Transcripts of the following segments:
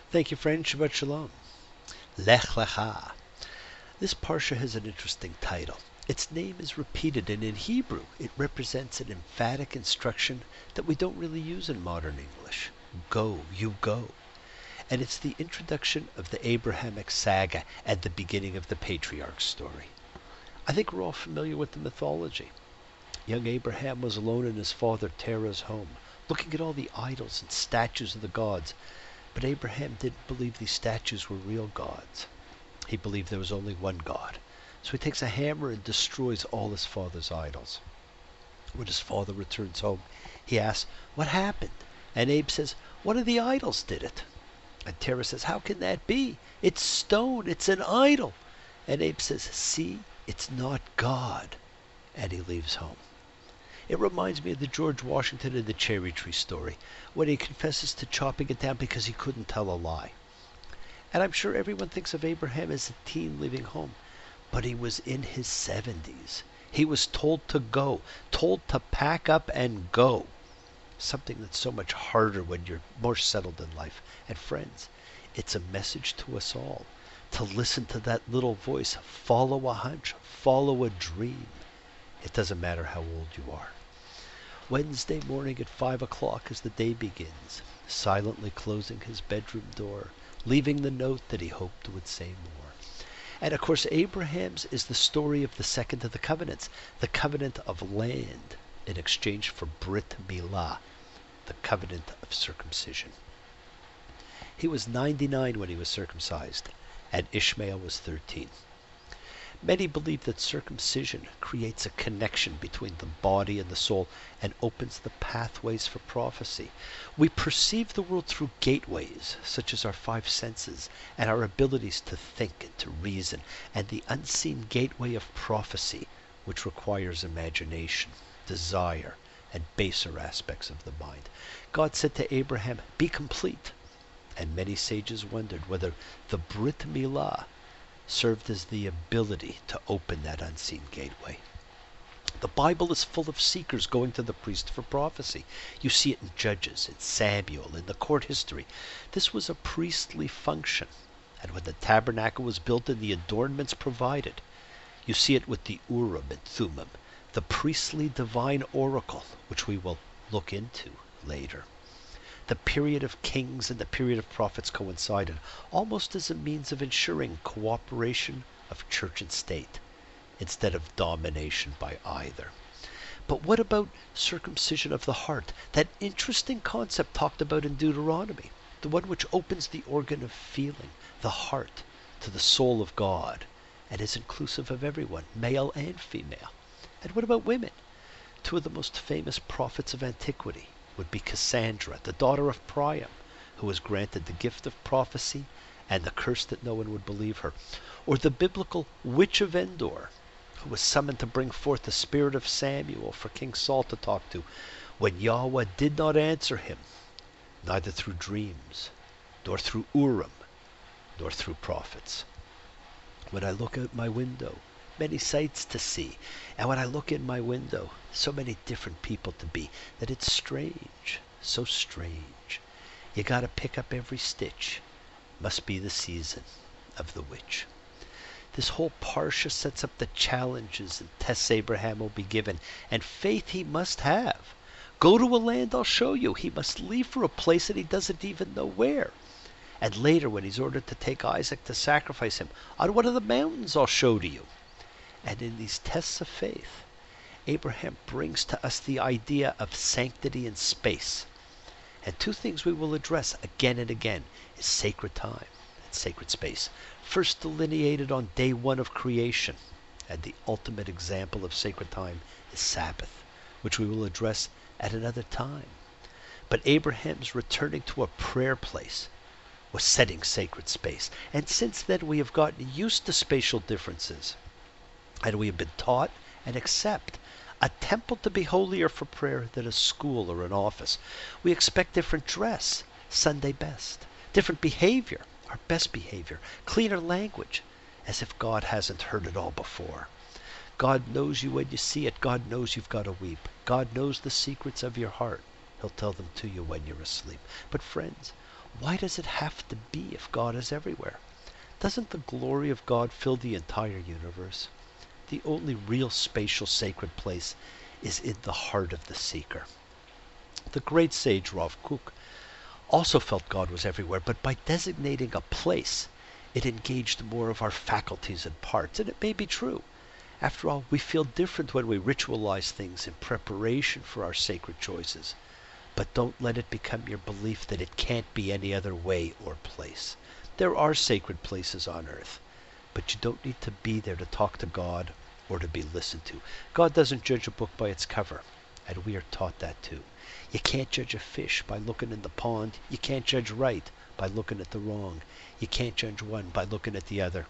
Thank you, friend. Shabbat Shalom. Lech Lecha. This parsha has an interesting title. Its name is repeated, and in Hebrew it represents an emphatic instruction that we don't really use in modern English. Go, you go. And it's the introduction of the Abrahamic saga at the beginning of the patriarch's story. I think we're all familiar with the mythology. Young Abraham was alone in his father Terah's home, looking at all the idols and statues of the gods. But Abraham didn't believe these statues were real gods. He believed there was only one God. So he takes a hammer and destroys all his father's idols. When his father returns home, he asks, "What happened?" And Abe says, "One of the idols did it." And Terah says, "How can that be? It's stone. It's an idol." And Abe says, "See, it's not God." And he leaves home. It reminds me of the George Washington and the cherry tree story, when he confesses to chopping it down because he couldn't tell a lie. And I'm sure everyone thinks of Abraham as a teen leaving home, but he was in his 70s. He was told to go, told to pack up and go. Something that's so much harder when you're more settled in life. And friends, it's a message to us all to listen to that little voice. Follow a hunch, follow a dream. It doesn't matter how old you are. Wednesday morning at 5 o'clock as the day begins, silently closing his bedroom door, leaving the note that he hoped would say more. And of course, Abraham's is the story of the second of the covenants, the covenant of land in exchange for Brit Milah, the covenant of circumcision. He was 99 when he was circumcised, and Ishmael was 13. Many believe that circumcision creates a connection between the body and the soul and opens the pathways for prophecy. We perceive the world through gateways, such as our five senses and our abilities to think and to reason, and the unseen gateway of prophecy, which requires imagination, desire, and baser aspects of the mind. God said to Abraham, "Be complete." And many sages wondered whether the Brit Milah served as the ability to open that unseen gateway. The Bible is full of seekers going to the priest for prophecy. You see it in Judges, in Samuel, in the court history. This was a priestly function. And when the tabernacle was built and the adornments provided, you see it with the Urim and Thummim, the priestly divine oracle, which we will look into later. The period of kings and the period of prophets coincided, almost as a means of ensuring cooperation of church and state, instead of domination by either. But what about circumcision of the heart? That interesting concept talked about in Deuteronomy, the one which opens the organ of feeling, the heart, to the soul of God, and is inclusive of everyone, male and female. And what about women? Two of the most famous prophets of antiquity would be Cassandra, the daughter of Priam, who was granted the gift of prophecy and the curse that no one would believe her, or the biblical witch of Endor, who was summoned to bring forth the spirit of Samuel for King Saul to talk to, when Yahweh did not answer him, neither through dreams, nor through Urim, nor through prophets. When I look out my window, many sights to see, and when I look in my window, so many different people to be, that it's strange, so strange. You gotta pick up every stitch. Must be the season of the witch. This whole parsha sets up the challenges and tests Abraham will be given, and faith he must have. Go to a land I'll show you. He must leave for a place that he doesn't even know where. And later, when he's ordered to take Isaac to sacrifice him, on one of the mountains I'll show to you. And in these tests of faith, Abraham brings to us the idea of sanctity in space. And two things we will address again and again is sacred time and sacred space. First delineated on day one of creation, and the ultimate example of sacred time is Sabbath, which we will address at another time. But Abraham's returning to a prayer place was setting sacred space. And since then we have gotten used to spatial differences, and we have been taught and accept a temple to be holier for prayer than a school or an office. We expect different dress, Sunday best, different behavior, our best behavior, cleaner language, as if God hasn't heard it all before. God knows you when you see it. God knows you've got to weep. God knows the secrets of your heart. He'll tell them to you when you're asleep. But friends, Why does it have to be if God is everywhere? Doesn't the glory of God fill the entire universe? The only real spatial sacred place is in the heart of the seeker. The great sage Rav Kook also felt God was everywhere, but by designating a place, it engaged more of our faculties and parts. And it may be true. After all, we feel different when we ritualize things in preparation for our sacred choices. But don't let it become your belief that it can't be any other way or place. There are sacred places on earth, but you don't need to be there to talk to God or to be listened to. God doesn't judge a book by its cover, and we are taught that too. You can't judge a fish by looking in the pond. You can't judge right by looking at the wrong. You can't judge one by looking at the other.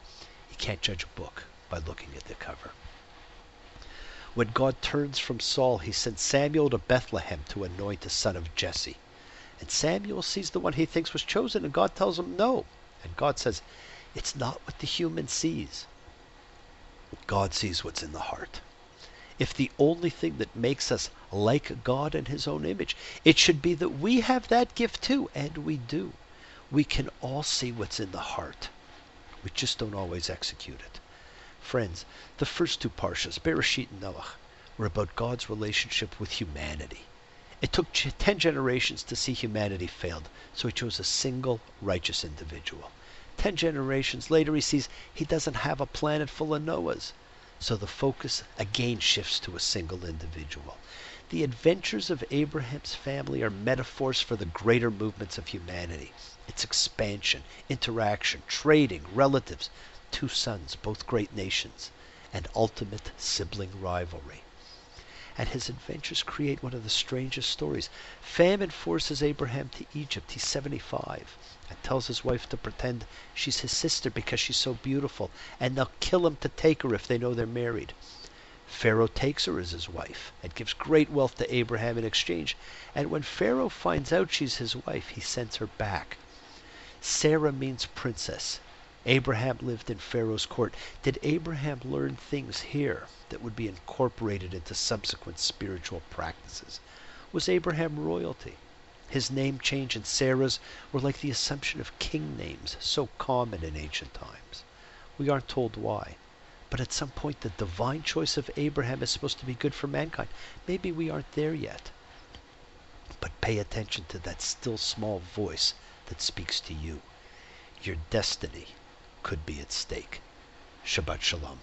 You can't judge a book by looking at the cover. When God turns from Saul, he sends Samuel to Bethlehem to anoint the son of Jesse. And Samuel sees the one he thinks was chosen, and God tells him no. And God says, it's not what the human sees. God sees what's in the heart. If the only thing that makes us like God in his own image, it should be that we have that gift too, and we do. We can all see what's in the heart. We just don't always execute it. Friends, the first two parshas, Bereshit and Noach, were about God's relationship with humanity. It took 10 generations to see humanity failed, so he chose a single righteous individual. 10 generations later, he sees he doesn't have a planet full of Noahs. So the focus again shifts to a single individual. The adventures of Abraham's family are metaphors for the greater movements of humanity. Its expansion, interaction, trading, relatives, 2 sons, both great nations, and ultimate sibling rivalry. And his adventures create one of the strangest stories. Famine forces Abraham to Egypt. He's 75 and tells his wife to pretend she's his sister because she's so beautiful, and they'll kill him to take her if they know they're married. Pharaoh takes her as his wife and gives great wealth to Abraham in exchange. And when Pharaoh finds out she's his wife, he sends her back. Sarah means princess. Abraham lived in Pharaoh's court. Did Abraham learn things here that would be incorporated into subsequent spiritual practices? Was Abraham royalty? His name change and Sarah's were like the assumption of king names, so common in ancient times. We aren't told why, but at some point the divine choice of Abraham is supposed to be good for mankind. Maybe we aren't there yet. But pay attention to that still small voice that speaks to you. Your destiny could be at stake. Shabbat Shalom.